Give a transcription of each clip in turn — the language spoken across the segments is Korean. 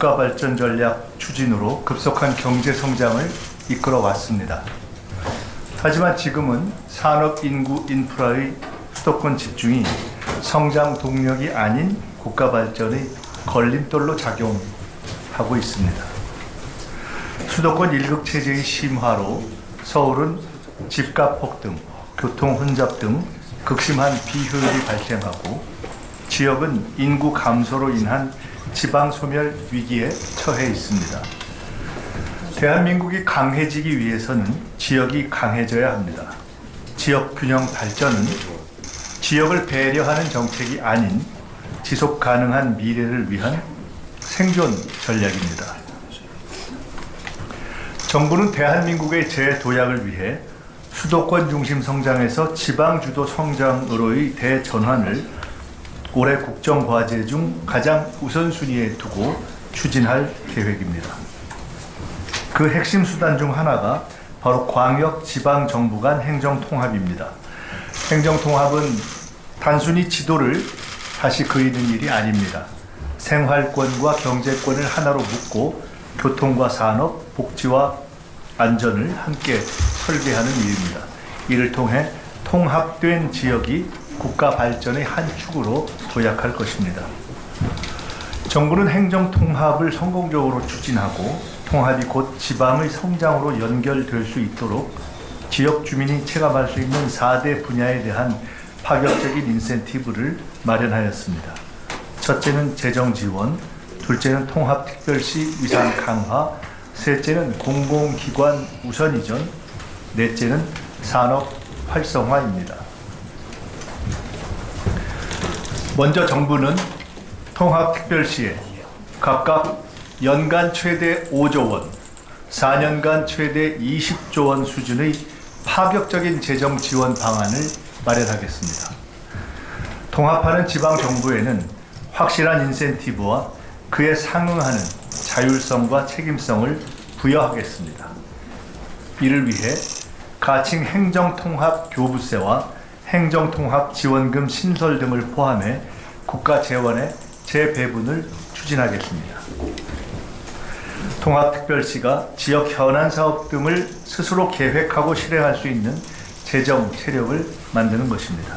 국가발전 전략 추진으로 급속한 경제 성장을 이끌어 왔습니다. 하지만 지금은 산업, 인구, 인프라의 수도권 집중이 성장 동력이 아닌 국가발전의 걸림돌로 작용하고 있습니다. 수도권 일극 체제의 심화로 서울은 집값 폭등, 교통 혼잡 등 극심한 비효율이 발생하고 지역은 인구 감소로 인한 지방 소멸 위기에 처해 있습니다. 대한민국이 강해지기 위해서는 지역이 강해져야 합니다. 지역 균형 발전은 지역을 배려하는 정책이 아닌 지속 가능한 미래를 위한 생존 전략입니다. 정부는 대한민국의 재도약을 위해 수도권 중심 성장에서 지방 주도 성장으로의 대전환을 올해 국정과제 중 가장 우선순위에 두고 추진할 계획입니다. 그 핵심 수단 중 하나가 바로 광역 지방 정부 간 행정통합입니다. 행정통합은 단순히 지도를 다시 그리는 일이 아닙니다. 생활권과 경제권을 하나로 묶고 교통과 산업, 복지와 안전을 함께 설계하는 일입니다. 이를 통해 통합된 지역이 국가 발전의 한 축으로 도약할 것입니다. 정부는 행정통합을 성공적으로 추진하고 통합이 곧 지방의 성장으로 연결될 수 있도록 지역 주민이 체감할 수 있는 4대 분야에 대한 파격적인 인센티브를 마련하였습니다. 첫째는 재정 지원, 둘째는 통합특별시 위상 강화, 셋째는 공공기관 우선 이전, 넷째는 산업 활성화입니다. 먼저 정부는 통합특별시에 각각 연간 최대 5조 원, 4년간 최대 20조 원 수준의 파격적인 재정 지원 방안을 마련하겠습니다. 통합하는 지방정부에는 확실한 인센티브와 그에 상응하는 자율성과 책임성을 부여하겠습니다. 이를 위해 가칭 행정통합교부세와 행정통합지원금 신설 등을 포함해 국가 재원의 재배분을 추진하겠습니다. 통합특별시가 지역 현안 사업 등을 스스로 계획하고 실행할 수 있는 재정 체력을 만드는 것입니다.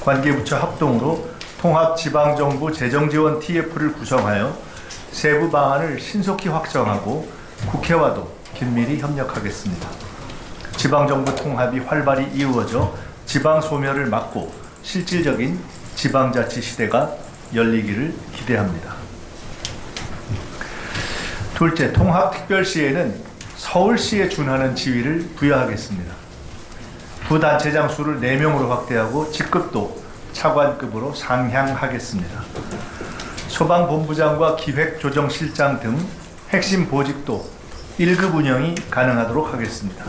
관계부처 합동으로 통합지방정부 재정지원 TF를 구성하여 세부 방안을 신속히 확정하고 국회와도 긴밀히 협력하겠습니다. 지방정부 통합이 활발히 이루어져 지방 소멸을 막고 실질적인 지방자치 시대가 열리기를 기대합니다. 둘째, 통합특별시에는 서울시에 준하는 지위를 부여하겠습니다. 부단체장 수를 4명으로 확대하고 직급도 차관급으로 상향하겠습니다. 소방본부장과 기획조정실장 등 핵심 보직도 1급 운영이 가능하도록 하겠습니다.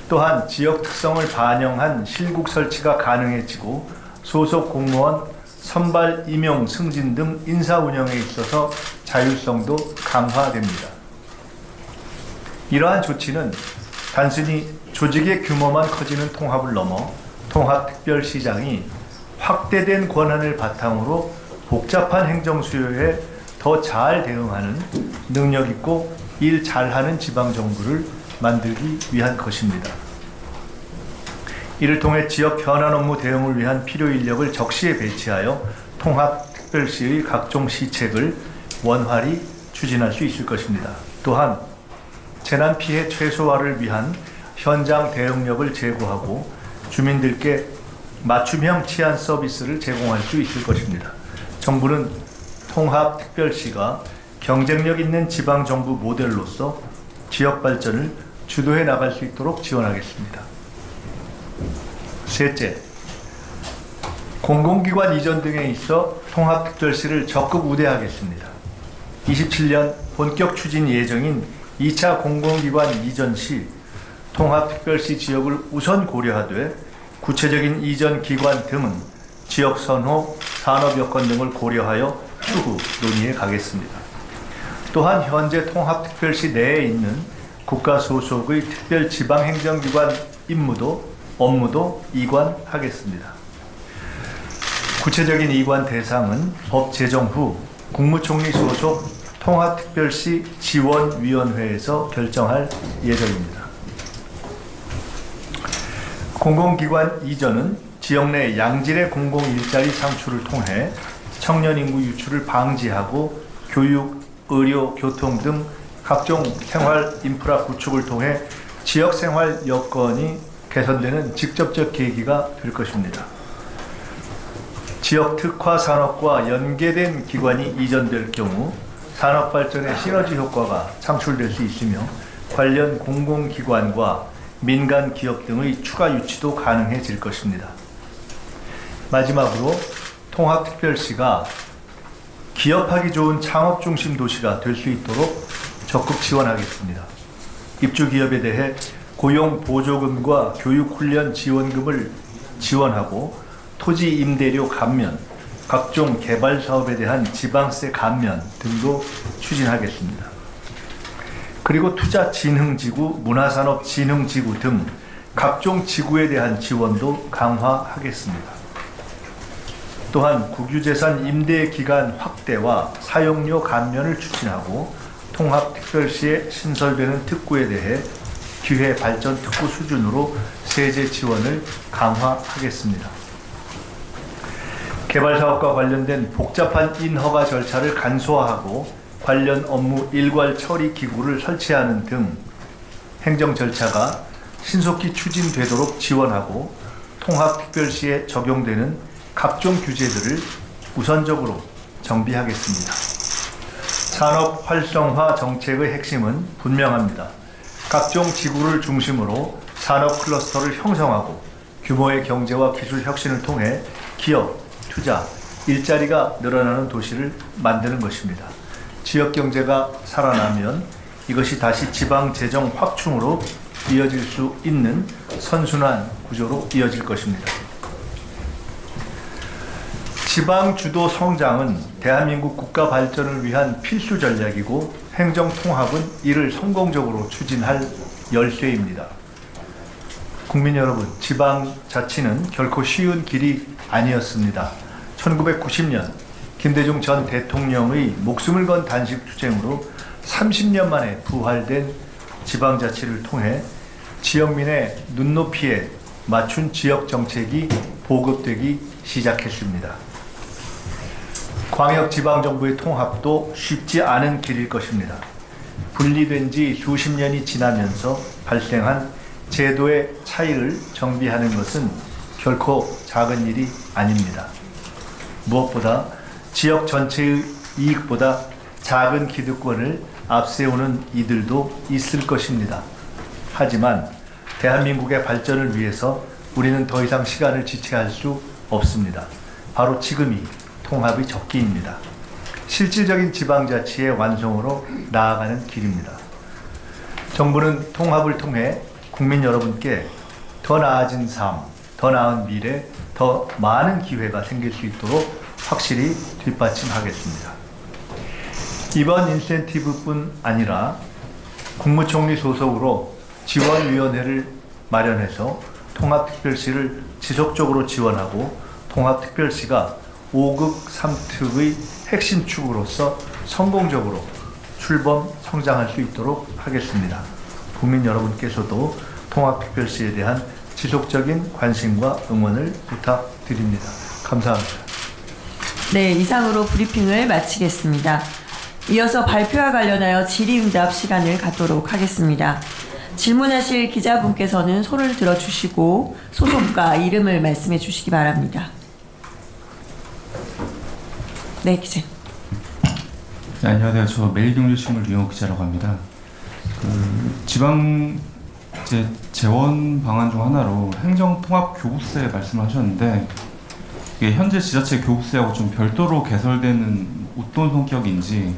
또한 지역 특성을 반영한 실국 설치가 가능해지고 소속 공무원 선발, 임용, 승진 등 인사 운영에 있어서 자율성도 강화됩니다. 이러한 조치는 단순히 조직의 규모만 커지는 통합을 넘어 통합특별시장이 확대된 권한을 바탕으로 복잡한 행정 수요에 더 잘 대응하는 능력 있고 일 잘하는 지방정부를 만들기 위한 것입니다. 이를 통해 지역 현안 업무 대응을 위한 필요 인력을 적시에 배치하여 통합특별시의 각종 시책을 원활히 추진할 수 있을 것입니다. 또한 재난 피해 최소화를 위한 현장 대응력을 제고하고 주민들께 맞춤형 치안 서비스를 제공할 수 있을 것입니다. 정부는 통합특별시가 경쟁력 있는 지방정부 모델로서 지역 발전을 주도해 나갈 수 있도록 지원하겠습니다. 셋째, 공공기관 이전 등에 있어 통합특별시를 적극 우대하겠습니다. 27년 본격 추진 예정인 2차 공공기관 이전 시 통합특별시 지역을 우선 고려하되 구체적인 이전 기관 등은 지역 선호, 산업 여건 등을 고려하여 추후 논의해 가겠습니다. 또한 현재 통합특별시 내에 있는 국가 소속의 특별지방행정기관 업무도 이관하겠습니다. 구체적인 이관 대상은 법 제정 후 국무총리 소속 통합특별시 지원위원회에서 결정할 예정입니다. 공공기관 이전은 지역 내 양질의 공공일자리 창출을 통해 청년 인구 유출을 방지하고 교육, 의료, 교통 등 각종 생활 인프라 구축을 통해 지역 생활 여건이 개선되는 직접적 계기가 될 것입니다. 지역 특화 산업과 연계된 기관이 이전될 경우 산업 발전의 시너지 효과가 창출될 수 있으며 관련 공공기관과 민간 기업 등의 추가 유치도 가능해질 것입니다. 마지막으로 통합특별시가 기업하기 좋은 창업 중심 도시가 될 수 있도록 적극 지원하겠습니다. 입주 기업에 대해 고용 보조금과 교육 훈련 지원금을 지원하고 토지 임대료 감면, 각종 개발 사업에 대한 지방세 감면 등도 추진하겠습니다. 그리고 투자진흥지구, 문화산업진흥지구 등 각종 지구에 대한 지원도 강화하겠습니다. 또한 국유재산 임대기간 확대와 사용료 감면을 추진하고 통합특별시에 신설되는 특구에 대해 기회발전특구 수준으로 세제 지원을 강화하겠습니다. 개발사업과 관련된 복잡한 인허가 절차를 간소화하고 관련 업무 일괄 처리 기구를 설치하는 등 행정 절차가 신속히 추진되도록 지원하고 통합특별시에 적용되는 각종 규제들을 우선적으로 정비하겠습니다. 산업 활성화 정책의 핵심은 분명합니다. 각종 지구를 중심으로 산업 클러스터를 형성하고 규모의 경제와 기술 혁신을 통해 기업, 투자, 일자리가 늘어나는 도시를 만드는 것입니다. 지역 경제가 살아나면 이것이 다시 지방 재정 확충으로 이어질 수 있는 선순환 구조로 이어질 것입니다. 지방 주도 성장은 대한민국 국가 발전을 위한 필수 전략이고 행정 통합은 이를 성공적으로 추진할 열쇠입니다. 국민 여러분, 지방자치는 결코 쉬운 길이 아니었습니다. 1990년 김대중 전 대통령의 목숨을 건 단식 투쟁으로 30년 만에 부활된 지방자치를 통해 지역민의 눈높이에 맞춘 지역 정책이 보급되기 시작했습니다. 광역지방정부의 통합도 쉽지 않은 길일 것입니다. 분리된 지 수십 년이 지나면서 발생한 제도의 차이를 정비하는 것은 결코 작은 일이 아닙니다. 무엇보다 지역 전체의 이익보다 작은 기득권을 앞세우는 이들도 있을 것입니다. 하지만 대한민국의 발전을 위해서 우리는 더 이상 시간을 지체할 수 없습니다. 바로 지금이 통합의 적기입니다. 실질적인 지방자치의 완성으로 나아가는 길입니다. 정부는 통합을 통해 국민 여러분께 더 나아진 삶, 더 나은 미래, 더 많은 기회가 생길 수 있도록 확실히 뒷받침하겠습니다. 이번 인센티브뿐 아니라 국무총리 소속으로 지원위원회를 마련해서 통합특별시를 지속적으로 지원하고 통합특별시가 5급 3특의 핵심 축으로서 성공적으로 출범 성장할 수 있도록 하겠습니다. 국민 여러분께서도 통합특별시에 대한 지속적인 관심과 응원을 부탁드립니다. 감사합니다. 네, 이상으로 브리핑을 마치겠습니다. 이어서 발표와 관련하여 질의응답 시간을 갖도록 하겠습니다. 질문하실 기자분께서는 손을 들어주시고 소속과 이름을 말씀해 주시기 바랍니다. 네, 기자. 네, 안녕하세요. 저 매일경제신문 류영호 기자라고 합니다. 지방 재원 방안 중 하나로 행정통합교부세 말씀을 하셨는데 이게 현재 지자체 교부세하고 좀 별도로 개설되는 어떤 성격인지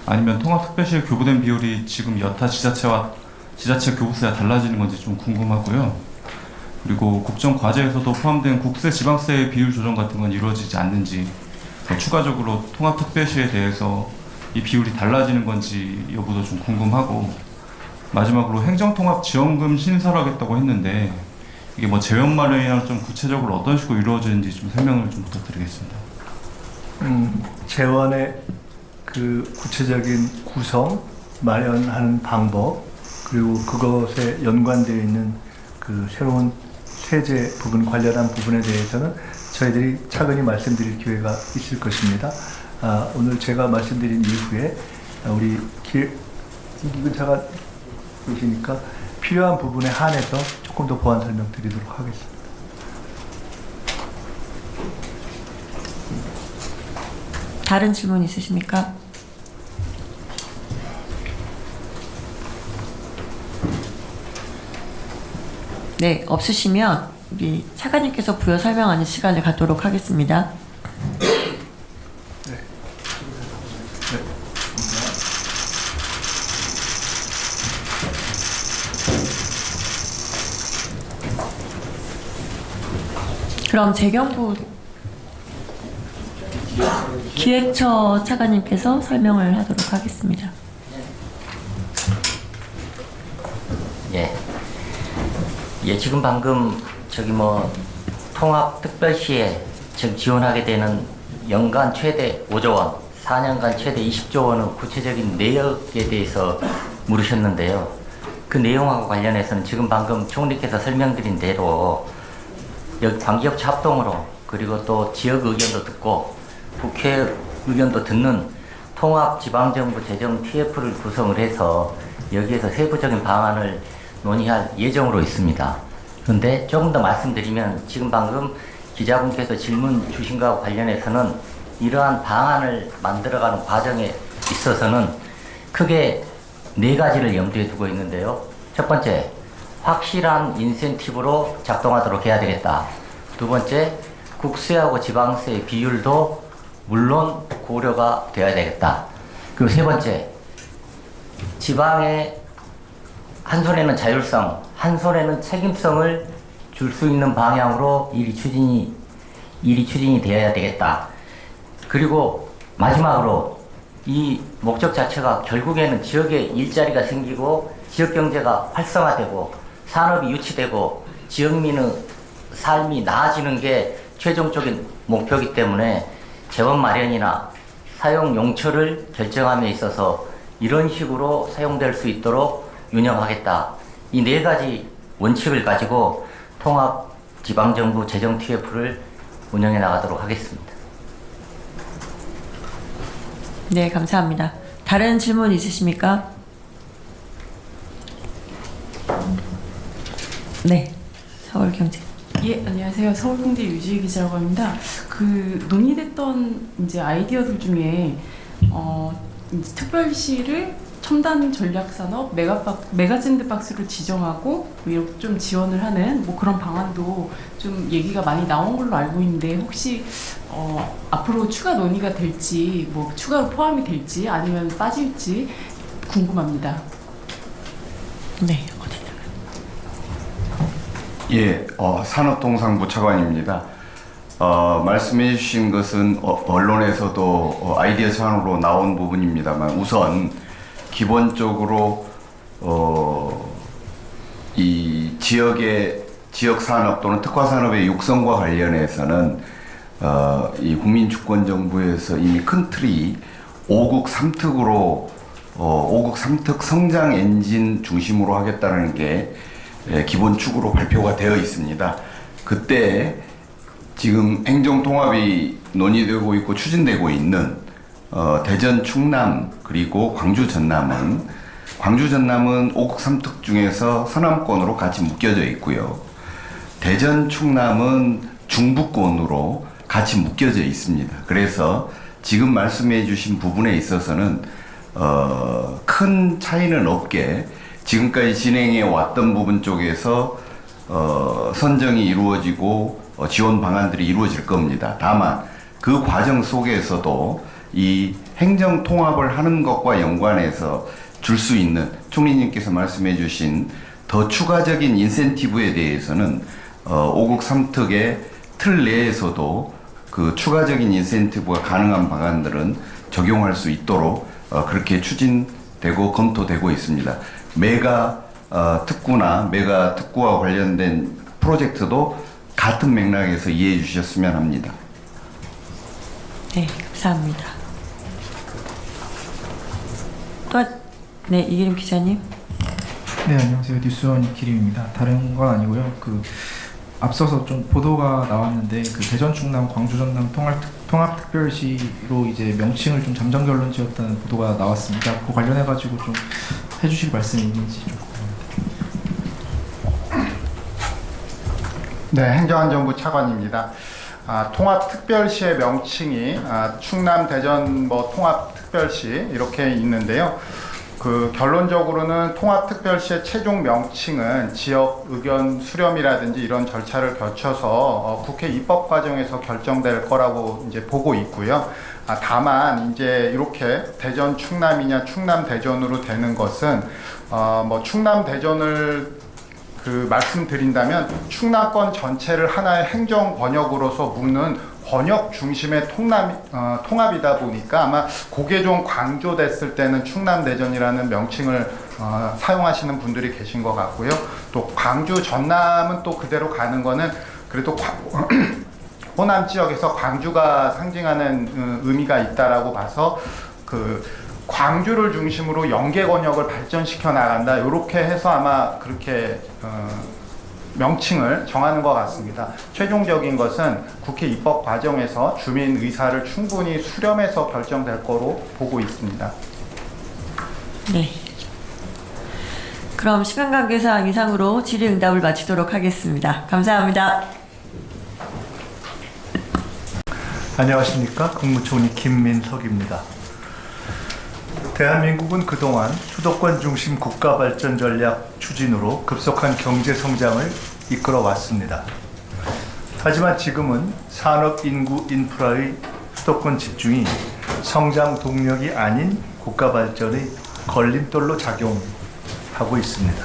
아니면 통합특별시에 교부된 비율이 지금 여타 지자체 교부세와 달라지는 건지 좀 궁금하고요. 그리고 국정과제에서도 포함된 국세 지방세의 비율 조정 같은 건 이루어지지 않는지 추가적으로 통합특별시에 대해서 이 비율이 달라지는 건지 여부도 좀 궁금하고 마지막으로 행정통합지원금 신설하겠다고 했는데 이게 뭐 재원 마련이랑 좀 구체적으로 어떤 식으로 이루어지는지 좀 설명을 좀 부탁드리겠습니다. 재원의 그 구체적인 구성, 마련하는 방법, 그리고 그것에 연관되어 있는 그 새로운 세제 부분 관련한 부분에 대해서는 저희들이 차근히 말씀드릴 기회가 있을 것입니다. 오늘 제가 말씀드린 이후에 우리 김기근 차관 계시니까 필요한 부분에 한해서 조금 더 보완 설명 드리도록 하겠습니다. 다른 질문 있으십니까? 네, 없으시면 우리 차관님께서 부여 설명하는 시간을 갖도록 하겠습니다. 그럼 재경부 기획처 차관님께서 설명을 하도록 하겠습니다. 예, 지금 방금 통합특별시에 지금 지원하게 되는 연간 최대 5조 원, 4년간 최대 20조 원의 구체적인 내역에 대해서 물으셨는데요. 그 내용하고 관련해서는 지금 방금 총리께서 설명드린 대로 관계업체 합동으로 그리고 또 지역 의견도 듣고 국회 의견도 듣는 통합지방정부 재정 TF를 구성을 해서 여기에서 세부적인 방안을 논의할 예정으로 있습니다. 그런데 조금 더 말씀드리면 지금 방금 기자분께서 질문 주신 것과 관련해서는 이러한 방안을 만들어가는 과정에 있어서는 크게 4가지를 염두에 두고 있는데요. 첫 번째, 확실한 인센티브로 작동하도록 해야 되겠다. 두 번째, 국세하고 지방세의 비율도 물론 고려가 되어야 되겠다. 그리고 세 번째, 지방의 한 손에는 자율성, 한 손에는 책임성을 줄 수 있는 방향으로 일이 추진이 되어야 되겠다. 그리고 마지막으로 이 목적 자체가 결국에는 지역에 일자리가 생기고 지역 경제가 활성화되고 산업이 유치되고 지역민의 삶이 나아지는 게 최종적인 목표이기 때문에 재원 마련이나 사용 용처를 결정함에 있어서 이런 식으로 사용될 수 있도록 운영하겠다. 이 4가지 원칙을 가지고 통합지방정부 재정 TF를 운영해 나가도록 하겠습니다. 네, 감사합니다. 다른 질문 있으십니까? 네, 서울경제. 예, 안녕하세요. 서울경제 유지희 기자라고 합니다. 그 논의됐던 이제 아이디어들 중에 이제 특별시를 첨단 전략 산업 메가샌드박스로 지정하고 뭐 이렇게 좀 지원을 하는 뭐 그런 방안도 좀 얘기가 많이 나온 걸로 알고 있는데 혹시 앞으로 추가 논의가 될지 뭐 추가로 포함이 될지 아니면 빠질지 궁금합니다. 네, 예, 산업통상부 차관입니다. 말씀해 주신 것은 언론에서도 아이디어 차원으로 나온 부분입니다만 우선 기본적으로 이 지역 산업 또는 특화 산업의 육성과 관련해서는 이 국민주권정부에서 이미 큰 틀이 5국 3특으로 5국 3특 성장 엔진 중심으로 하겠다는 게 기본 축으로 발표가 되어 있습니다. 그때 지금 행정통합이 논의되고 있고 추진되고 있는 대전, 충남 그리고 광주, 전남은 5국 3특 중에서 서남권으로 같이 묶여져 있고요. 대전, 충남은 중부권으로 같이 묶여져 있습니다. 그래서 지금 말씀해 주신 부분에 있어서는 큰 차이는 없게 지금까지 진행해 왔던 부분 쪽에서 선정이 이루어지고 지원 방안들이 이루어질 겁니다. 다만 그 과정 속에서도 이 행정 통합을 하는 것과 연관해서 줄 수 있는 총리님께서 말씀해 주신 더 추가적인 인센티브에 대해서는 5국 3특의 틀 내에서도 그 추가적인 인센티브가 가능한 방안들은 적용할 수 있도록 그렇게 추진되고 검토되고 있습니다. 메가 특구나 메가 특구와 관련된 프로젝트도 같은 맥락에서 이해해 주셨으면 합니다. 네, 감사합니다. 네, 이기림 기자님. 네, 안녕하세요. 뉴스원 기림입니다. 다른 건 아니고요. 앞서서 좀 보도가 나왔는데 대전 충남 광주 전남 통합특별시로 이제 명칭을 좀 잠정 결론 지었다는 보도가 나왔습니다. 그 관련해 가지고 좀 해주실 말씀이 있는지 좀 궁금합니다. 네, 행정안전부 차관입니다. 통합특별시의 명칭이 충남 대전 통합특별시 이렇게 있는데요. 결론적으로는 통합특별시의 최종 명칭은 지역 의견 수렴이라든지 이런 절차를 거쳐서 국회 입법 과정에서 결정될 거라고 이제 보고 있고요. 다만 이제 이렇게 대전 충남이냐 충남 대전으로 되는 것은 충남 대전을 말씀드린다면 충남권 전체를 하나의 행정 번역으로서 묶는 번역 중심의 통합이다 보니까 아마 그게 좀 강조됐을 때는 충남대전이라는 명칭을 사용하시는 분들이 계신 것 같고요. 또 광주 전남은 또 그대로 가는 거는 그래도 호남 지역에서 광주가 상징하는 의미가 있다라고 봐서 광주를 중심으로 연계 권역을 발전시켜 나간다. 이렇게 해서 아마 그렇게 명칭을 정하는 것 같습니다. 최종적인 것은 국회 입법 과정에서 주민 의사를 충분히 수렴해서 결정될 거로 보고 있습니다. 네. 그럼 시간 관계상 이상으로 질의응답을 마치도록 하겠습니다. 감사합니다. 안녕하십니까. 국무총리 김민석입니다. 대한민국은 그동안 수도권 중심 국가발전 전략 추진으로 급속한 경제 성장을 이끌어 왔습니다. 하지만 지금은 산업, 인구, 인프라의 수도권 집중이 성장 동력이 아닌 국가발전의 걸림돌로 작용하고 있습니다.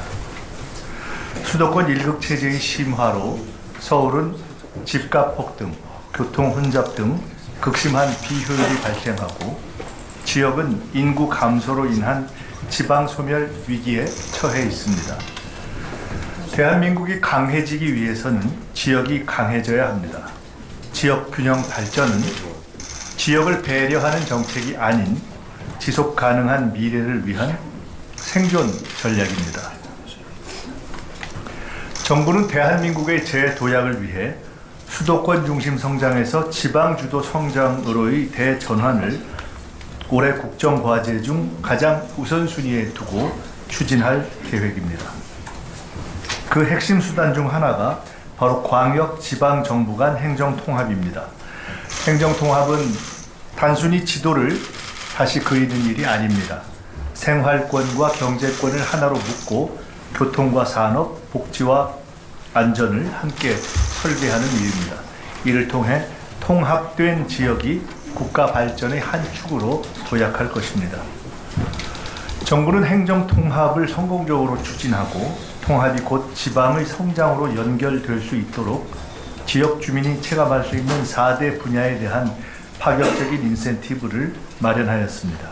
수도권 일극 체제의 심화로 서울은 집값 폭등, 교통 혼잡 등 극심한 비효율이 발생하고 지역은 인구 감소로 인한 지방 소멸 위기에 처해 있습니다. 대한민국이 강해지기 위해서는 지역이 강해져야 합니다. 지역 균형 발전은 지역을 배려하는 정책이 아닌 지속 가능한 미래를 위한 생존 전략입니다. 정부는 대한민국의 재도약을 위해 수도권 중심 성장에서 지방 주도 성장으로의 대전환을 올해 국정과제 중 가장 우선순위에 두고 추진할 계획입니다. 그 핵심 수단 중 하나가 바로 광역 지방 정부 간 행정통합입니다. 행정통합은 단순히 지도를 다시 그리는 일이 아닙니다. 생활권과 경제권을 하나로 묶고 교통과 산업, 복지와 안전을 함께 설계하는 일입니다. 이를 통해 통합된 지역이 국가 발전의 한 축으로 도약할 것입니다. 정부는 행정통합을 성공적으로 추진하고 통합이 곧 지방의 성장으로 연결될 수 있도록 지역 주민이 체감할 수 있는 4대 분야에 대한 파격적인 인센티브를 마련하였습니다.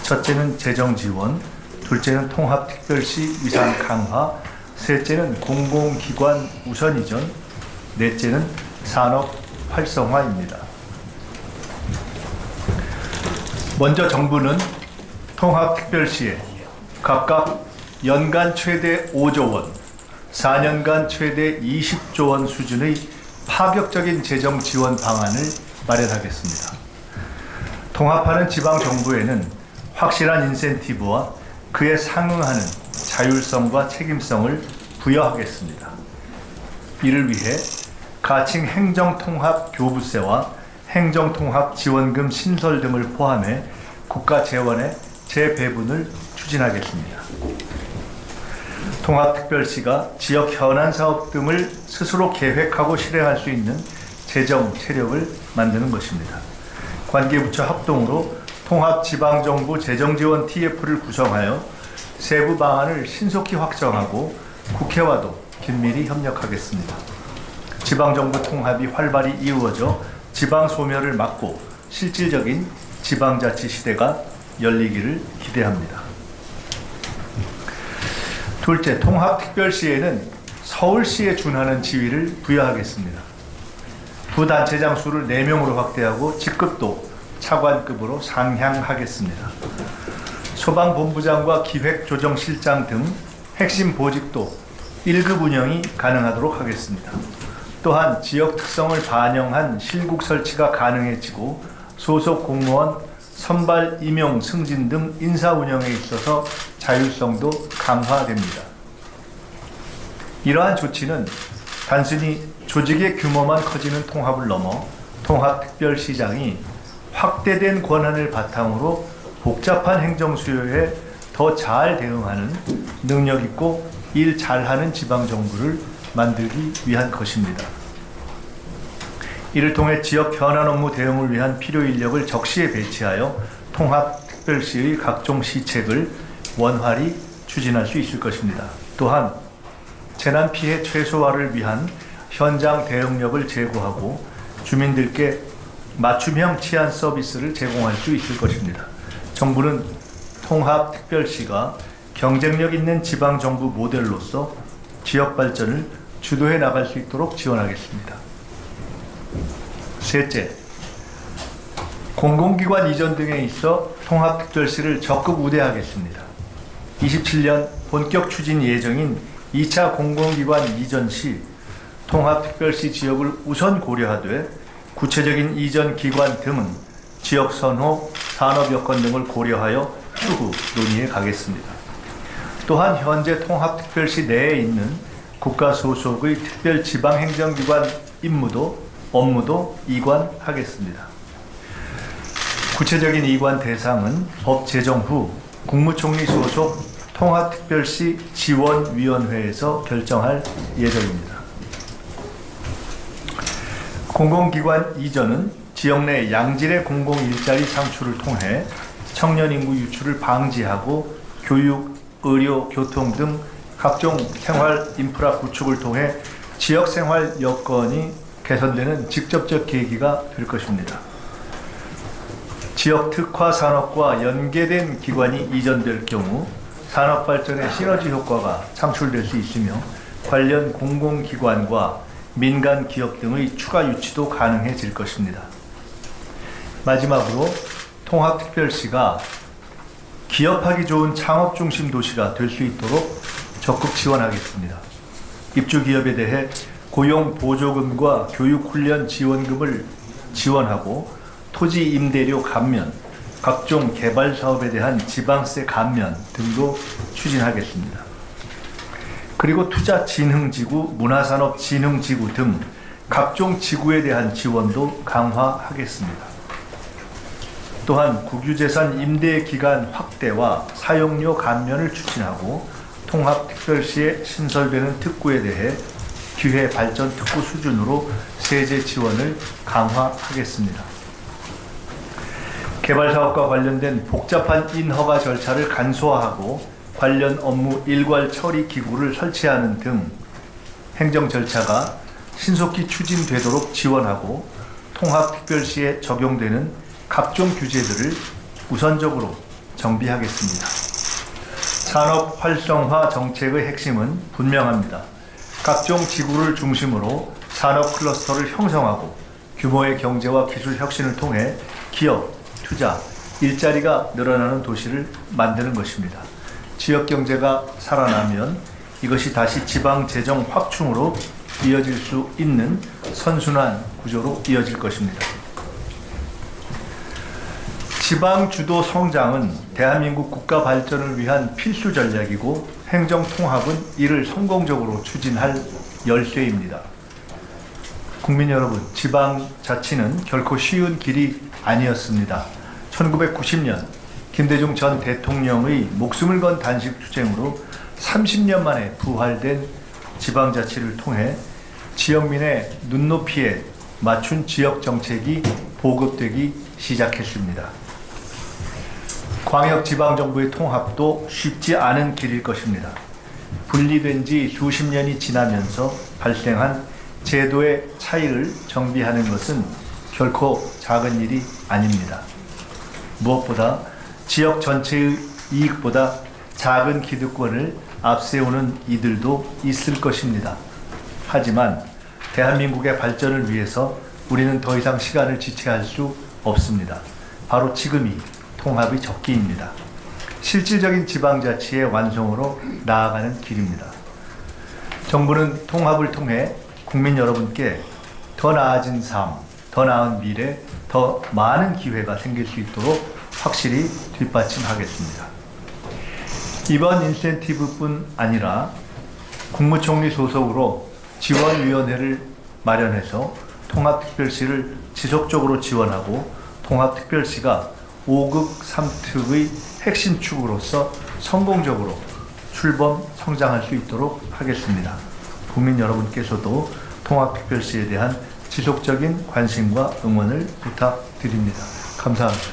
첫째는 재정 지원, 둘째는 통합특별시 위상 강화, 셋째는 공공기관 우선 이전, 넷째는 산업 활성화입니다. 먼저 정부는 통합특별시에 각각 연간 최대 5조 원, 4년간 최대 20조 원 수준의 파격적인 재정 지원 방안을 마련하겠습니다. 통합하는 지방정부에는 확실한 인센티브와 그에 상응하는 자율성과 책임성을 부여하겠습니다. 이를 위해 가칭 행정통합교부세와 행정통합지원금 신설 등을 포함해 국가 재원의 재배분을 추진하겠습니다. 통합특별시가 지역 현안 사업 등을 스스로 계획하고 실행할 수 있는 재정 체력을 만드는 것입니다. 관계부처 합동으로 통합지방정부 재정지원 TF를 구성하여 세부 방안을 신속히 확정하고 국회와도 긴밀히 협력하겠습니다. 지방정부 통합이 활발히 이루어져 지방 소멸을 막고 실질적인 지방자치 시대가 열리기를 기대합니다. 둘째, 통합특별시에는 서울시에 준하는 지위를 부여하겠습니다. 부단체장 수를 4명으로 확대하고 직급도 차관급으로 상향하겠습니다. 소방본부장과 기획조정실장 등 핵심 보직도 1급 운영이 가능하도록 하겠습니다. 또한 지역 특성을 반영한 실국 설치가 가능해지고 소속 공무원 선발, 임용, 승진 등 인사 운영에 있어서 자율성도 강화됩니다. 이러한 조치는 단순히 조직의 규모만 커지는 통합을 넘어 통합특별시장이 확대된 권한을 바탕으로 복잡한 행정 수요에 더 잘 대응하는 능력 있고 일 잘하는 지방정부를 만들기 위한 것입니다. 이를 통해 지역 현안 업무 대응을 위한 필요 인력을 적시에 배치하여 통합특별시의 각종 시책을 원활히 추진할 수 있을 것입니다. 또한 재난 피해 최소화를 위한 현장 대응력을 제고하고 주민들께 맞춤형 치안 서비스를 제공할 수 있을 것입니다. 정부는 통합특별시가 경쟁력 있는 지방정부 모델로서 지역 발전을 주도해 나갈 수 있도록 지원하겠습니다. 셋째, 공공기관 이전 등에 있어 통합특별시를 적극 우대하겠습니다. 27년 본격 추진 예정인 2차 공공기관 이전 시 통합특별시 지역을 우선 고려하되 구체적인 이전 기관 등은 지역 선호, 산업 여건 등을 고려하여 추후 논의해 가겠습니다. 또한 현재 통합특별시 내에 있는 국가 소속의 특별지방행정기관 업무도 이관하겠습니다. 구체적인 이관 대상은 법 제정 후 국무총리 소속 통합특별시 지원위원회에서 결정할 예정입니다. 공공기관 이전은 지역 내 양질의 공공 일자리 창출을 통해 청년 인구 유출을 방지하고 교육, 의료, 교통 등 각종 생활 인프라 구축을 통해 지역 생활 여건이 개선되는 직접적 계기가 될 것입니다. 지역 특화 산업과 연계된 기관이 이전될 경우 산업 발전의 시너지 효과가 창출될 수 있으며 관련 공공기관과 민간 기업 등의 추가 유치도 가능해질 것입니다. 마지막으로 통합특별시가 기업하기 좋은 창업 중심 도시가 될 수 있도록 적극 지원하겠습니다. 입주 기업에 대해 고용 보조금과 교육 훈련 지원금을 지원하고 토지 임대료 감면, 각종 개발 사업에 대한 지방세 감면 등도 추진하겠습니다. 그리고 투자진흥지구, 문화산업진흥지구 등 각종 지구에 대한 지원도 강화하겠습니다. 또한 국유재산 임대 기간 확대와 사용료 감면을 추진하고 통합특별시에 신설되는 특구에 대해 기회발전특구 수준으로 세제 지원을 강화하겠습니다. 개발사업과 관련된 복잡한 인허가 절차를 간소화하고 관련 업무 일괄 처리 기구를 설치하는 등 행정 절차가 신속히 추진되도록 지원하고 통합특별시에 적용되는 각종 규제들을 우선적으로 정비하겠습니다. 산업 활성화 정책의 핵심은 분명합니다. 각종 지구를 중심으로 산업 클러스터를 형성하고 규모의 경제와 기술 혁신을 통해 기업, 투자, 일자리가 늘어나는 도시를 만드는 것입니다. 지역 경제가 살아나면 이것이 다시 지방 재정 확충으로 이어질 수 있는 선순환 구조로 이어질 것입니다. 지방 주도 성장은 대한민국 국가 발전을 위한 필수 전략이고 행정 통합은 이를 성공적으로 추진할 열쇠입니다. 국민 여러분, 지방자치는 결코 쉬운 길이 아니었습니다. 1990년 김대중 전 대통령의 목숨을 건 단식 투쟁으로 30년 만에 부활된 지방자치를 통해 지역민의 눈높이에 맞춘 지역 정책이 보급되기 시작했습니다. 광역지방정부의 통합도 쉽지 않은 길일 것입니다. 분리된 지 수십 년이 지나면서 발생한 제도의 차이를 정비하는 것은 결코 작은 일이 아닙니다. 무엇보다 지역 전체의 이익보다 작은 기득권을 앞세우는 이들도 있을 것입니다. 하지만 대한민국의 발전을 위해서 우리는 더 이상 시간을 지체할 수 없습니다. 바로 지금이 통합의 적기입니다. 실질적인 지방자치의 완성으로 나아가는 길입니다. 정부는 통합을 통해 국민 여러분께 더 나아진 삶, 더 나은 미래, 더 많은 기회가 생길 수 있도록 확실히 뒷받침하겠습니다. 이번 인센티브뿐 아니라 국무총리 소속으로 지원위원회를 마련해서 통합특별시를 지속적으로 지원하고 통합특별시가 5급 3특의 핵심 축으로서 성공적으로 출범 성장할 수 있도록 하겠습니다. 국민 여러분께서도 통합특별시에 대한 지속적인 관심과 응원을 부탁드립니다. 감사합니다.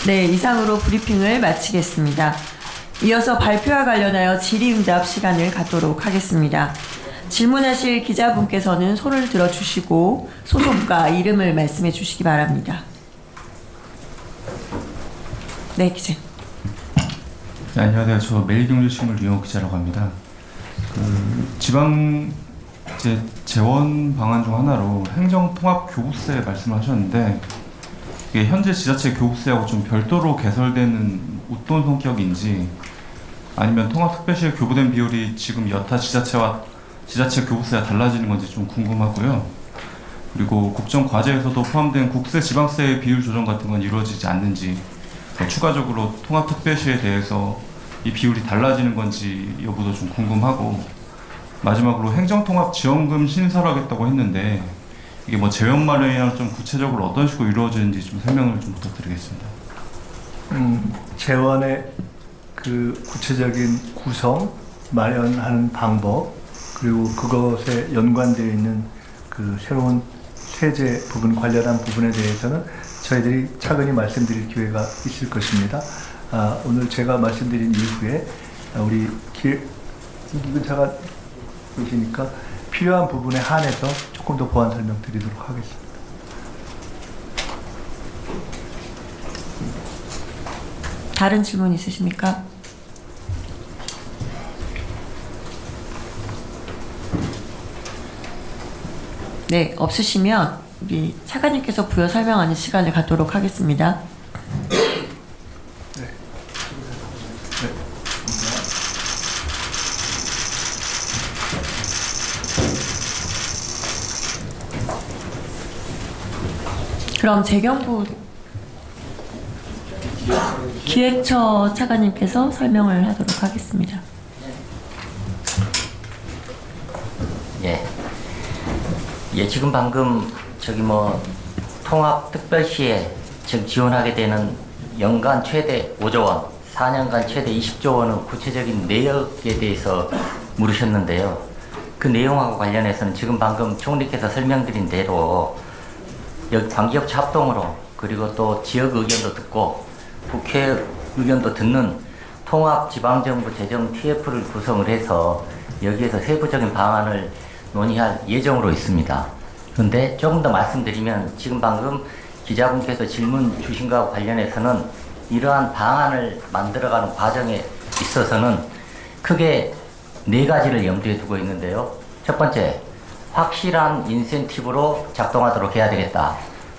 네, 이상으로 브리핑을 마치겠습니다. 이어서 발표와 관련하여 질의응답 시간을 갖도록 하겠습니다. 질문하실 기자분께서는 손을 들어주시고 소속과 이름을 말씀해 주시기 바랍니다. 네, 기자. 네, 안녕하세요. 저 매일경제신문 류영호 기자라고 합니다. 지방 재원 방안 중 하나로 행정통합교부세 말씀을 하셨는데 이게 현재 지자체 교부세하고 좀 별도로 개설되는 어떤 성격인지 아니면 통합특별시에 교부된 비율이 지금 여타 지자체 교부세가 달라지는 건지 좀 궁금하고요. 그리고 국정과제에서도 포함된 국세 지방세 비율 조정 같은 건 이루어지지 않는지 추가적으로 통합특별시에 대해서 이 비율이 달라지는 건지 여부도 좀 궁금하고 마지막으로 행정통합지원금 신설을 하겠다고 했는데 이게 뭐 재원 마련이랑 좀 구체적으로 어떤 식으로 이루어지는지 좀 설명을 좀 부탁드리겠습니다. 재원의 그 구체적인 구성, 마련하는 방법 그리고 그것에 연관되어 있는 그 새로운 세제 부분 관련한 부분에 대해서는 저희들이 차근히 말씀드릴 기회가 있을 것입니다. 오늘 제가 말씀드린 이후에 우리 김근차가 계시니까 필요한 부분에 한해서 조금 더 보완 설명 드리도록 하겠습니다. 다른 질문 있으십니까? 네, 없으시면 우리 차관님께서 부여 설명하는 시간을 갖도록 하겠습니다. 그럼 재경부 기획처 차관님께서 설명을 하도록 하겠습니다. 예, 지금 방금 통합특별시에 지금 지원하게 되는 연간 최대 5조 원, 4년간 최대 20조 원의 구체적인 내역에 대해서 물으셨는데요. 그 내용하고 관련해서는 지금 방금 총리께서 설명드린 대로 관계업체 합동으로 그리고 또 지역 의견도 듣고 국회 의견도 듣는 통합지방정부 재정 TF를 구성을 해서 여기에서 세부적인 방안을 논의할 예정으로 있습니다. 그런데 조금 더 말씀드리면 지금 방금 기자분께서 질문 주신 것과 관련해서는 이러한 방안을 만들어가는 과정에 있어서는 크게 4가지를 염두에 두고 있는데요. 첫 번째, 확실한 인센티브로 작동하도록 해야 되겠다.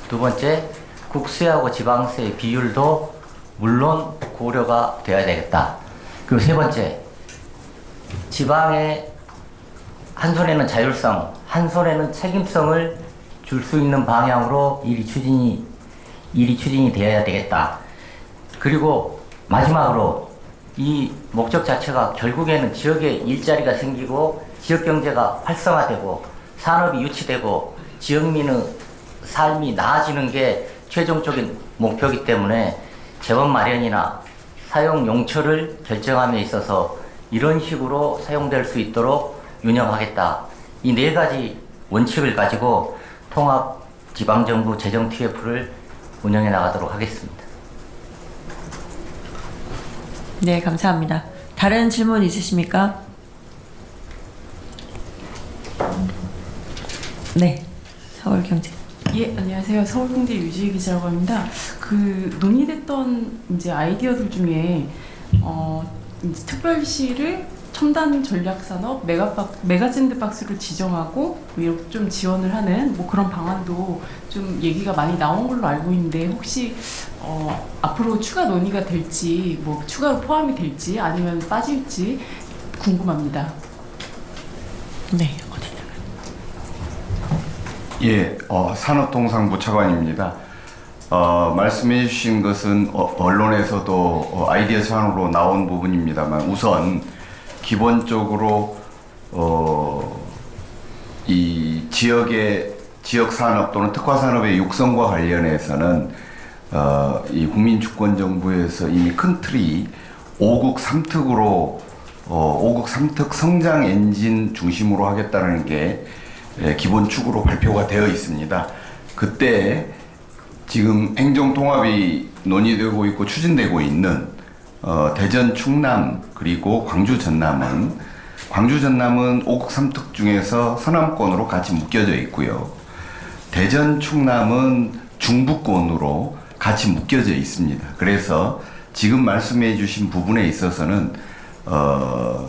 두 번째, 국세하고 지방세의 비율도 물론 고려가 되어야 되겠다. 그리고 세 번째, 지방의 한 손에는 자율성, 한 손에는 책임성을 줄 수 있는 방향으로 일이 추진이 되어야 되겠다. 그리고 마지막으로 이 목적 자체가 결국에는 지역에 일자리가 생기고 지역 경제가 활성화되고 산업이 유치되고 지역민의 삶이 나아지는 게 최종적인 목표이기 때문에 재원 마련이나 사용 용처를 결정함에 있어서 이런 식으로 사용될 수 있도록 운영하겠다. 이 4가지 원칙을 가지고 통합지방정부 재정 TF를 운영해 나가도록 하겠습니다. 네, 감사합니다. 다른 질문 있으십니까? 네, 서울경제. 예, 안녕하세요. 서울경제 유지희 기자라고 합니다. 그 논의됐던 이제 아이디어들 중에 이제 특별시를 첨단 전략산업 메가샌드박스를 지정하고 뭐 이렇게 좀 지원을 하는 뭐 그런 방안도 좀 얘기가 많이 나온 걸로 알고 있는데 혹시 앞으로 추가 논의가 될지 뭐 추가로 포함이 될지 아니면 빠질지 궁금합니다. 네. 예, 산업통상부 차관입니다. 말씀해 주신 것은 언론에서도 아이디어 차원으로 나온 부분입니다만 우선 기본적으로 이 지역 산업 또는 특화 산업의 육성과 관련해서는 이 국민주권정부에서 이미 큰 틀이 5국 3특으로 5국 3특 성장 엔진 중심으로 하겠다는 게 기본 축으로 발표가 되어 있습니다. 그때 지금 행정통합이 논의되고 있고 추진되고 있는 대전, 충남 그리고 광주, 전남은 5국 3특 중에서 서남권으로 같이 묶여져 있고요. 대전, 충남은 중부권으로 같이 묶여져 있습니다. 그래서 지금 말씀해 주신 부분에 있어서는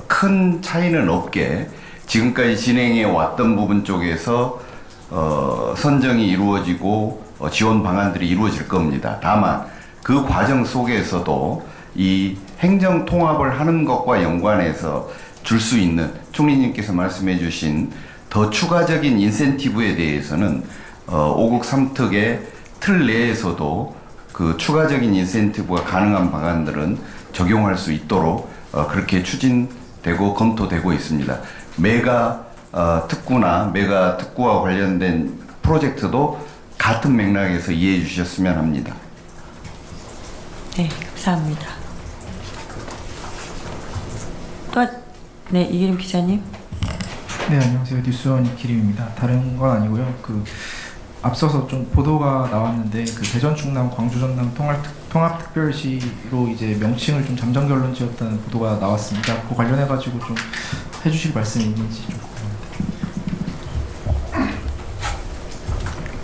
큰 차이는 없게 지금까지 진행해 왔던 부분 쪽에서 선정이 이루어지고 지원 방안들이 이루어질 겁니다. 다만 그 과정 속에서도 이 행정 통합을 하는 것과 연관해서 줄 수 있는 총리님께서 말씀해 주신 더 추가적인 인센티브에 대해서는 5국 3특의 틀 내에서도 그 추가적인 인센티브가 가능한 방안들은 적용할 수 있도록 그렇게 추진되고 검토되고 있습니다. 메가 특구나 메가 특구와 관련된 프로젝트도 같은 맥락에서 이해해 주셨으면 합니다. 네, 감사합니다. 네, 이기림 기자님. 네, 안녕하세요. 뉴스원 기림입니다. 다른 건 아니고요. 앞서서 좀 보도가 나왔는데 대전, 충남, 광주, 전남 통합특별시로 이제 명칭을 좀 잠정 결론 지었다는 보도가 나왔습니다. 그 관련해 가지고 좀 해주실 말씀이 있는지 좀 궁금합니다.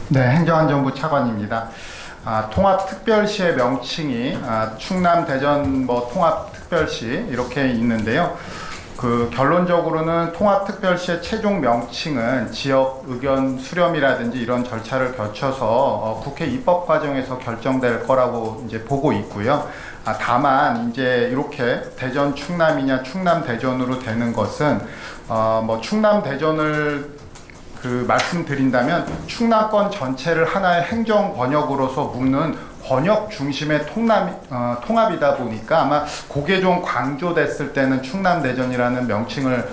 네, 행정안전부 차관입니다. 통합특별시의 명칭이 충남, 대전 통합특별시 이렇게 있는데요. 결론적으로는 통합특별시의 최종 명칭은 지역 의견 수렴이라든지 이런 절차를 거쳐서 국회 입법 과정에서 결정될 거라고 이제 보고 있고요. 다만 이제 이렇게 대전 충남이냐 충남 대전으로 되는 것은 충남 대전을 말씀드린다면 충남권 전체를 하나의 행정 권역으로서 묶는 권역 중심의 통합이다 보니까 아마 그게 좀 강조됐을 때는 충남 대전이라는 명칭을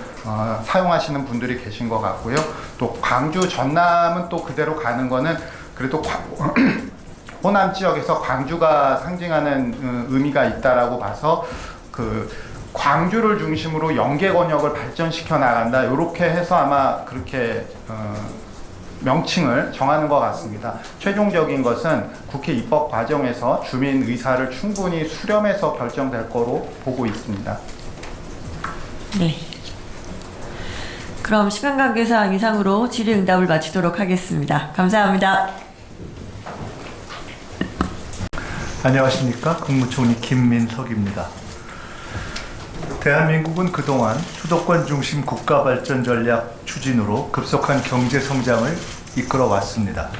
사용하시는 분들이 계신 것 같고요. 또 광주 전남은 또 그대로 가는 거는 그래도 호남 지역에서 광주가 상징하는 의미가 있다라고 봐서 광주를 중심으로 연계 권역을 발전시켜 나간다. 이렇게 해서 아마 그렇게 명칭을 정하는 것 같습니다. 최종적인 것은 국회 입법 과정에서 주민 의사를 충분히 수렴해서 결정될 거로 보고 있습니다. 네. 그럼 시간 관계상 이상으로 질의응답을 마치도록 하겠습니다. 감사합니다. 안녕하십니까? 국무총리 김민석입니다. 대한민국은 그동안 수도권 중심 국가발전 전략 추진으로 급속한 경제 성장을 이끌어 왔습니다.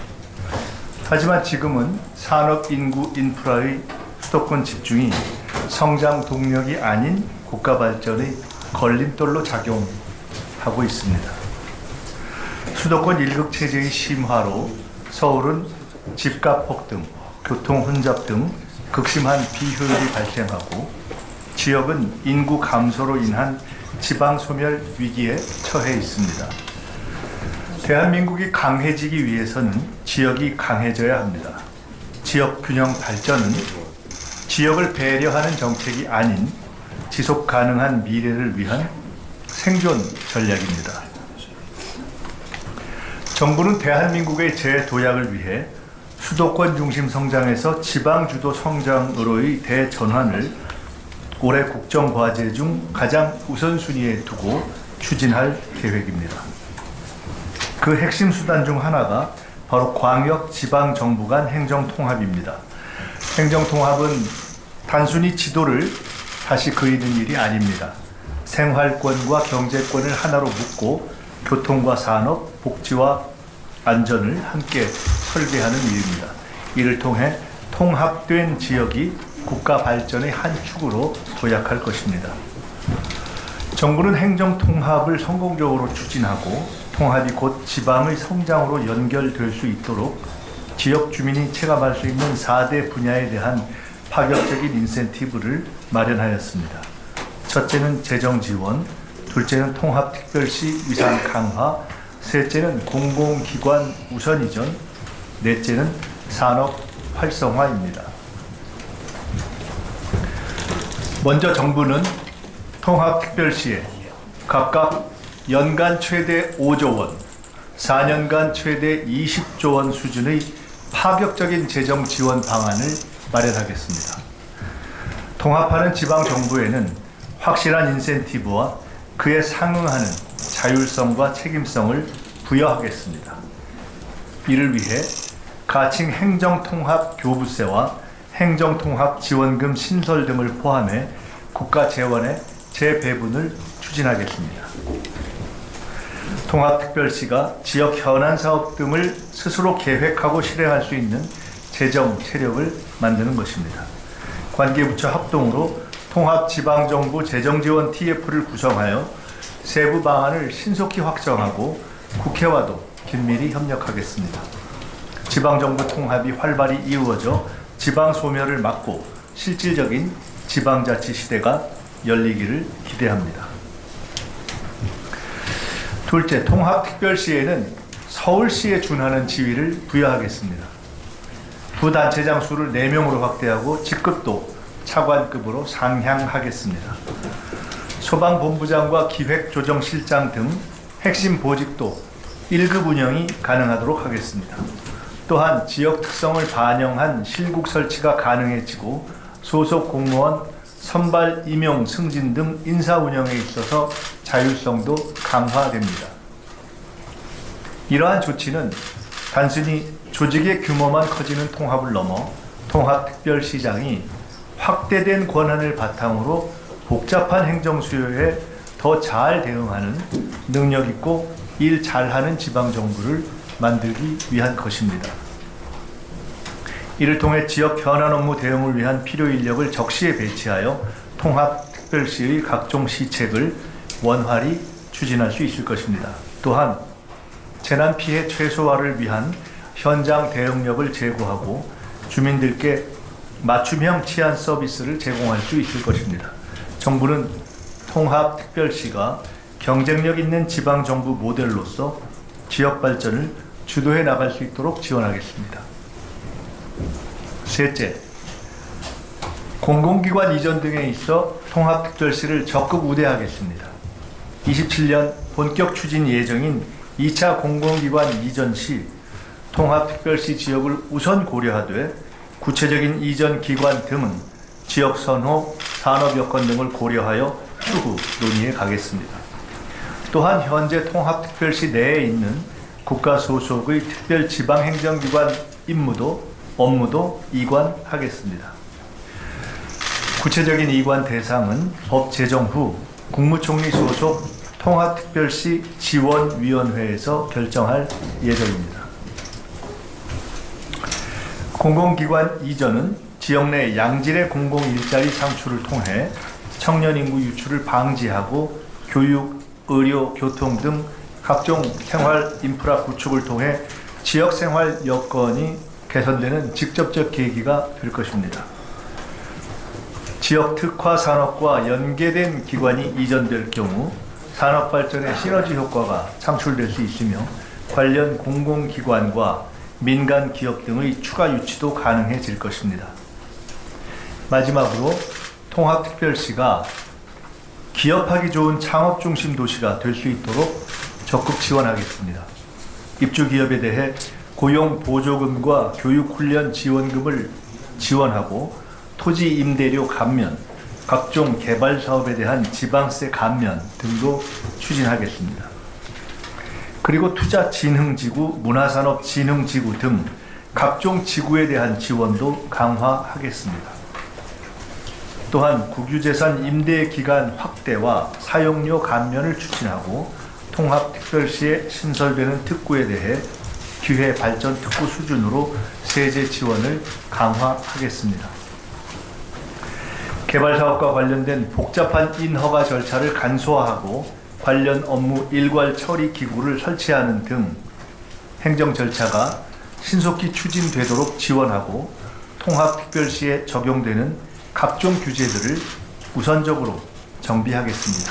하지만 지금은 산업, 인구, 인프라의 수도권 집중이 성장 동력이 아닌 국가발전의 걸림돌로 작용하고 있습니다. 수도권 일극 체제의 심화로 서울은 집값 폭등, 교통 혼잡 등 극심한 비효율이 발생하고 지역은 인구 감소로 인한 지방 소멸 위기에 처해 있습니다. 대한민국이 강해지기 위해서는 지역이 강해져야 합니다. 지역 균형 발전은 지역을 배려하는 정책이 아닌 지속 가능한 미래를 위한 생존 전략입니다. 정부는 대한민국의 재도약을 위해 수도권 중심 성장에서 지방 주도 성장으로의 대전환을 올해 국정과제 중 가장 우선순위에 두고 추진할 계획입니다. 그 핵심 수단 중 하나가 바로 광역 지방 정부 간 행정통합입니다. 행정통합은 단순히 지도를 다시 그리는 일이 아닙니다. 생활권과 경제권을 하나로 묶고 교통과 산업, 복지와 안전을 함께 설계하는 일입니다. 이를 통해 통합된 지역이 국가 발전의 한 축으로 도약할 것입니다. 정부는 행정 통합을 성공적으로 추진하고 통합이 곧 지방의 성장으로 연결될 수 있도록 지역 주민이 체감할 수 있는 4대 분야에 대한 파격적인 인센티브를 마련하였습니다. 첫째는 재정 지원, 둘째는 통합특별시 위상 강화, 셋째는 공공기관 우선 이전, 넷째는 산업 활성화입니다. 먼저 정부는 통합특별시에 각각 연간 최대 5조 원, 4년간 최대 20조 원 수준의 파격적인 재정 지원 방안을 마련하겠습니다. 통합하는 지방정부에는 확실한 인센티브와 그에 상응하는 자율성과 책임성을 부여하겠습니다. 이를 위해 가칭 행정통합교부세와 행정통합지원금 신설 등을 포함해 국가 재원의 재배분을 추진하겠습니다. 통합특별시가 지역 현안 사업 등을 스스로 계획하고 실행할 수 있는 재정 체력을 만드는 것입니다. 관계부처 합동으로 통합지방정부 재정지원 TF를 구성하여 세부 방안을 신속히 확정하고 국회와도 긴밀히 협력하겠습니다. 지방정부 통합이 활발히 이루어져 지방소멸을 막고 실질적인 지방자치 시대가 열리기를 기대합니다. 둘째, 통합특별시에는 서울시에 준하는 지위를 부여하겠습니다. 부단체장 수를 4명으로 확대하고 직급도 차관급으로 상향하겠습니다. 소방본부장과 기획조정실장 등 핵심 보직도 1급 운영이 가능하도록 하겠습니다. 또한 지역 특성을 반영한 실국 설치가 가능해지고 소속 공무원 선발, 임용, 승진 등 인사 운영에 있어서 자율성도 강화됩니다. 이러한 조치는 단순히 조직의 규모만 커지는 통합을 넘어 통합특별시장이 확대된 권한을 바탕으로 복잡한 행정 수요에 더 잘 대응하는 능력 있고 일 잘하는 지방정부를 만들기 위한 것입니다. 이를 통해 지역 현안 업무 대응을 위한 필요 인력을 적시에 배치하여 통합특별시의 각종 시책을 원활히 추진할 수 있을 것입니다. 또한 재난 피해 최소화를 위한 현장 대응력을 제고하고 주민들께 맞춤형 치안 서비스를 제공할 수 있을 것입니다. 정부는 통합특별시가 경쟁력 있는 지방정부 모델로서 지역 발전을 주도해 나갈 수 있도록 지원하겠습니다. 셋째, 공공기관 이전 등에 있어 통합특별시를 적극 우대하겠습니다. 27년 본격 추진 예정인 2차 공공기관 이전 시 통합특별시 지역을 우선 고려하되 구체적인 이전 기관 등은 지역 선호, 산업 여건 등을 고려하여 추후 논의해 가겠습니다. 또한 현재 통합특별시 내에 있는 국가 소속의 특별 지방행정기관 업무도 이관하겠습니다. 구체적인 이관 대상은 법 제정 후 국무총리 소속 통합특별시 지원위원회에서 결정할 예정입니다. 공공기관 이전은 지역 내 양질의 공공 일자리 창출을 통해 청년 인구 유출을 방지하고 교육, 의료, 교통 등 각종 생활 인프라 구축을 통해 지역 생활 여건이 개선되는 직접적 계기가 될 것입니다. 지역 특화 산업과 연계된 기관이 이전될 경우 산업 발전의 시너지 효과가 창출될 수 있으며 관련 공공기관과 민간 기업 등의 추가 유치도 가능해질 것입니다. 마지막으로 통합특별시가 기업하기 좋은 창업 중심 도시가 될 수 있도록 적극 지원하겠습니다. 입주 기업에 대해 고용 보조금과 교육 훈련 지원금을 지원하고 토지 임대료 감면, 각종 개발 사업에 대한 지방세 감면 등도 추진하겠습니다. 그리고 투자진흥지구, 문화산업진흥지구 등 각종 지구에 대한 지원도 강화하겠습니다. 또한 국유재산 임대 기간 확대와 사용료 감면을 추진하고 통합특별시에 신설되는 특구에 대해 기회 발전 특구 수준으로 세제 지원을 강화하겠습니다. 개발사업과 관련된 복잡한 인허가 절차를 간소화하고 관련 업무 일괄 처리 기구를 설치하는 등 행정 절차가 신속히 추진되도록 지원하고 통합특별시에 적용되는 각종 규제들을 우선적으로 정비하겠습니다.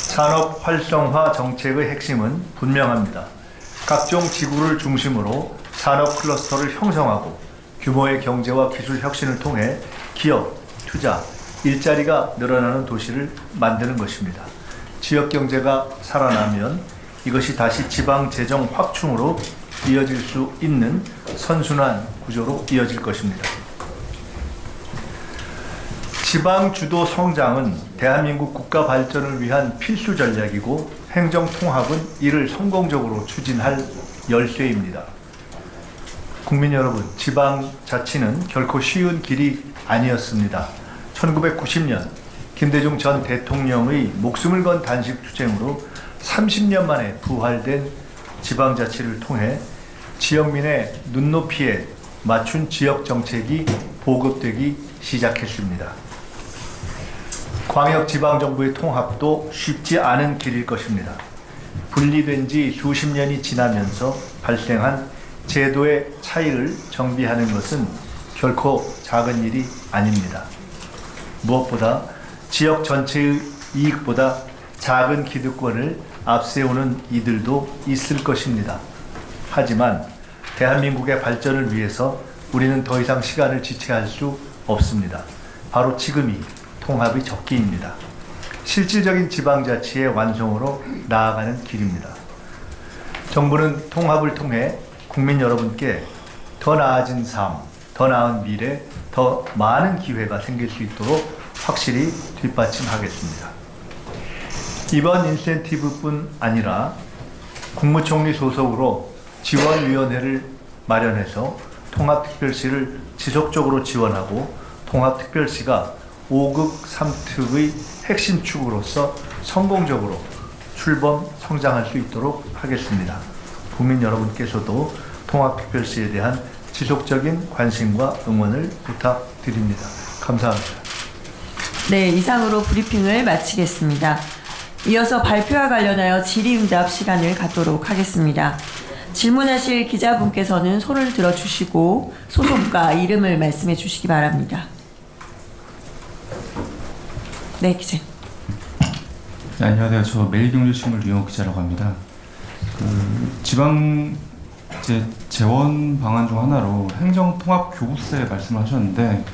산업 활성화 정책의 핵심은 분명합니다. 각종 지구를 중심으로 산업 클러스터를 형성하고 규모의 경제와 기술 혁신을 통해 기업, 투자, 일자리가 늘어나는 도시를 만드는 것입니다. 지역 경제가 살아나면 이것이 다시 지방 재정 확충으로 이어질 수 있는 선순환 구조로 이어질 것입니다. 지방 주도 성장은 대한민국 국가 발전을 위한 필수 전략이고 행정 통합은 이를 성공적으로 추진할 열쇠입니다. 국민 여러분, 지방 자치는 결코 쉬운 길이 아니었습니다. 1990년 김대중 전 대통령의 목숨을 건 단식 투쟁으로 30년 만에 부활된 지방자치를 통해 지역민의 눈높이에 맞춘 지역 정책이 보급되기 시작했습니다. 광역지방정부의 통합도 쉽지 않은 길일 것입니다. 분리된 지 수십 년이 지나면서 발생한 제도의 차이를 정비하는 것은 결코 작은 일이 아닙니다. 무엇보다 지역 전체의 이익보다 작은 기득권을 앞세우는 이들도 있을 것입니다. 하지만 대한민국의 발전을 위해서 우리는 더 이상 시간을 지체할 수 없습니다. 바로 지금이 통합의 적기입니다. 실질적인 지방자치의 완성으로 나아가는 길입니다. 정부는 통합을 통해 국민 여러분께 더 나아진 삶, 더 나은 미래, 더 많은 기회가 생길 수 있도록 확실히 뒷받침하겠습니다. 이번 인센티브뿐 아니라 국무총리 소속으로 지원위원회를 마련해서 통합특별시를 지속적으로 지원하고 통합특별시가 5급 3특의 핵심 축으로서 성공적으로 출범 성장할 수 있도록 하겠습니다. 국민 여러분께서도 통합특별시에 대한 지속적인 관심과 응원을 부탁드립니다. 감사합니다. 네, 이상으로 브리핑을 마치겠습니다. 이어서 발표와 관련하여 질의응답 시간을 갖도록 하겠습니다. 질문하실 기자분께서는 손을 들어주시고 소속과 이름을 말씀해 주시기 바랍니다. 네, 기자. 네, 안녕하세요. 저 매일경제신문 류영욱 기자라고 합니다. 지방 재원 방안 중 하나로 행정통합교부세 말씀을 하셨는데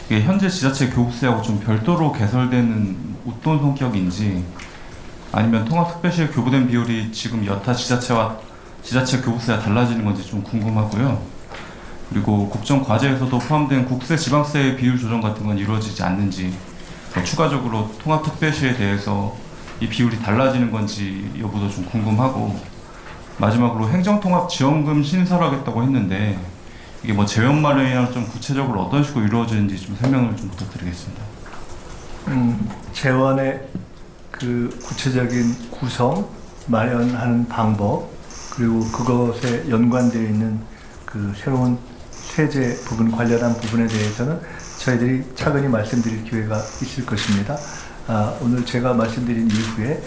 이게 현재 지자체 교부세하고 좀 별도로 개설되는 어떤 성격인지 아니면 통합특별시에 교부된 비율이 지금 여타 지자체 교부세와 달라지는 건지 좀 궁금하고요. 그리고 국정과제에서도 포함된 국세 지방세의 비율 조정 같은 건 이루어지지 않는지 추가적으로 통합특별시에 대해서 이 비율이 달라지는 건지 여부도 좀 궁금하고 마지막으로 행정통합지원금 신설하겠다고 했는데 이게 뭐 재원 마련이랑 좀 구체적으로 어떤 식으로 이루어지는지 좀 설명을 좀 부탁드리겠습니다. 재원의 그 구체적인 구성, 마련하는 방법 그리고 그것에 연관되어 있는 그 새로운 세제 부분 관련한 부분에 대해서는 저희들이 차근히 말씀드릴 기회가 있을 것입니다. 오늘 제가 말씀드린 이후에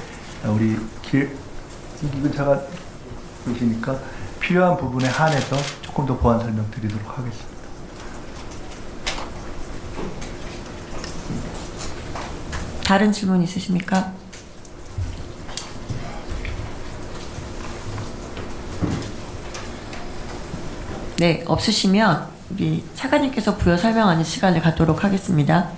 우리 김기근차가 계시니까 필요한 부분에 한해서 조금 더 보완 설명 드리도록 하겠습니다. 다른 질문 있으십니까? 네, 없으시면 우리 차관님께서 부여 설명하는 시간을 갖도록 하겠습니다.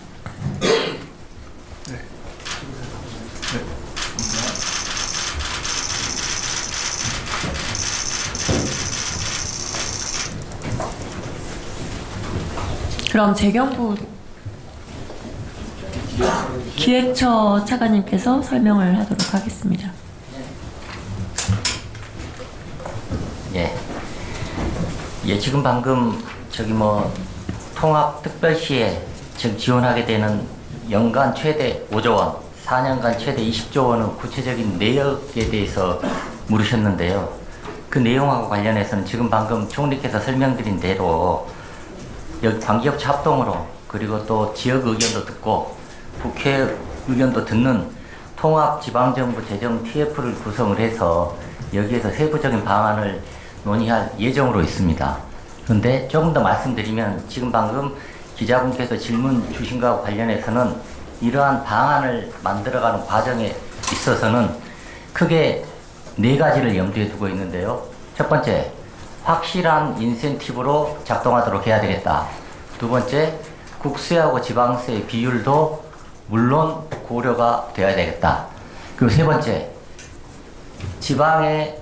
그럼 재경부 기획처 차관님께서 설명을 하도록 하겠습니다. 예, 지금 방금 통합특별시에 지금 지원하게 되는 연간 최대 5조 원, 4년간 최대 20조 원의 구체적인 내역에 대해서 물으셨는데요. 그 내용하고 관련해서는 지금 방금 총리께서 설명드린 대로 관계업체 합동으로 그리고 또 지역 의견도 듣고 국회 의견도 듣는 통합지방정부 재정 TF를 구성을 해서 여기에서 세부적인 방안을 논의할 예정으로 있습니다. 그런데 조금 더 말씀드리면 지금 방금 기자분께서 질문 주신 것과 관련해서는 이러한 방안을 만들어가는 과정에 있어서는 크게 4가지를 염두에 두고 있는데요. 첫 번째, 확실한 인센티브로 작동하도록 해야 되겠다. 두 번째, 국세하고 지방세의 비율도 물론 고려가 되어야 되겠다. 그리고 세 번째, 지방의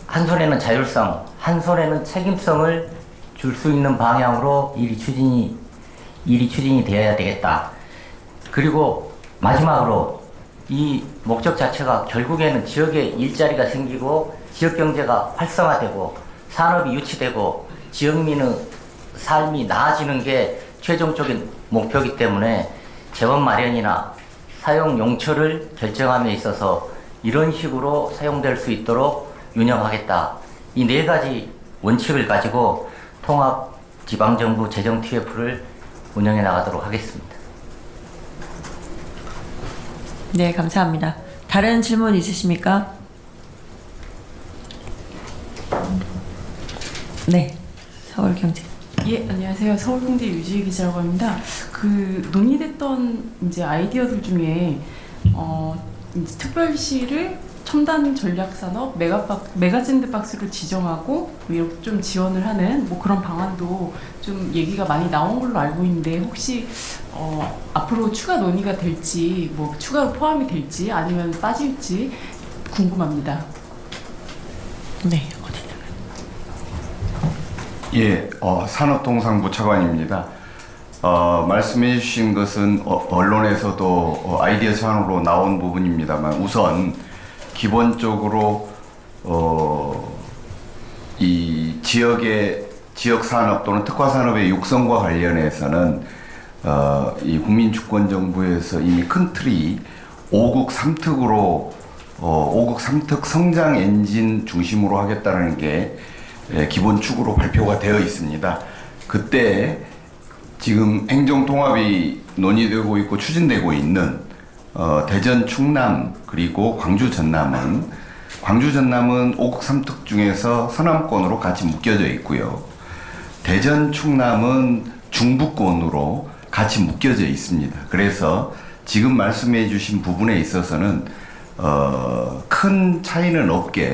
한 손에는 자율성, 한 손에는 책임성을 줄 수 있는 방향으로 일이 추진이 되어야 되겠다. 그리고 마지막으로 이 목적 자체가 결국에는 지역에 일자리가 생기고 지역 경제가 활성화되고 산업이 유치되고 지역민의 삶이 나아지는 게 최종적인 목표이기 때문에 재원 마련이나 사용 용처를 결정함에 있어서 이런 식으로 사용될 수 있도록 운영하겠다. 이 4가지 원칙을 가지고 통합 지방정부 재정 TF를 운영해 나가도록 하겠습니다. 네, 감사합니다. 다른 질문 있으십니까? 네, 서울경제. 예, 안녕하세요. 서울경제 유지희 기자라고 합니다. 그 논의됐던 이제 아이디어들 중에 이제 특별시를 첨단 전략 산업 메가샌드박스로 지정하고 이렇게 좀 지원을 하는 뭐 그런 방안도 좀 얘기가 많이 나온 걸로 알고 있는데 혹시 앞으로 추가 논의가 될지 뭐 추가로 포함이 될지 아니면 빠질지 궁금합니다. 네, 예, 산업통상부 차관입니다. 말씀해 주신 것은 언론에서도 아이디어 차원으로 나온 부분입니다만 우선 기본적으로 이 지역 산업 또는 특화 산업의 육성과 관련해서는 이 국민주권정부에서 이미 큰 틀이 5국 3특으로 5국 3특 성장 엔진 중심으로 하겠다는 게 기본 축으로 발표가 되어 있습니다. 그때 지금 행정통합이 논의되고 있고 추진되고 있는 대전, 충남 그리고 광주, 전남은 5국 3특 중에서 서남권으로 같이 묶여져 있고요. 대전, 충남은 중부권으로 같이 묶여져 있습니다. 그래서 지금 말씀해 주신 부분에 있어서는 큰 차이는 없게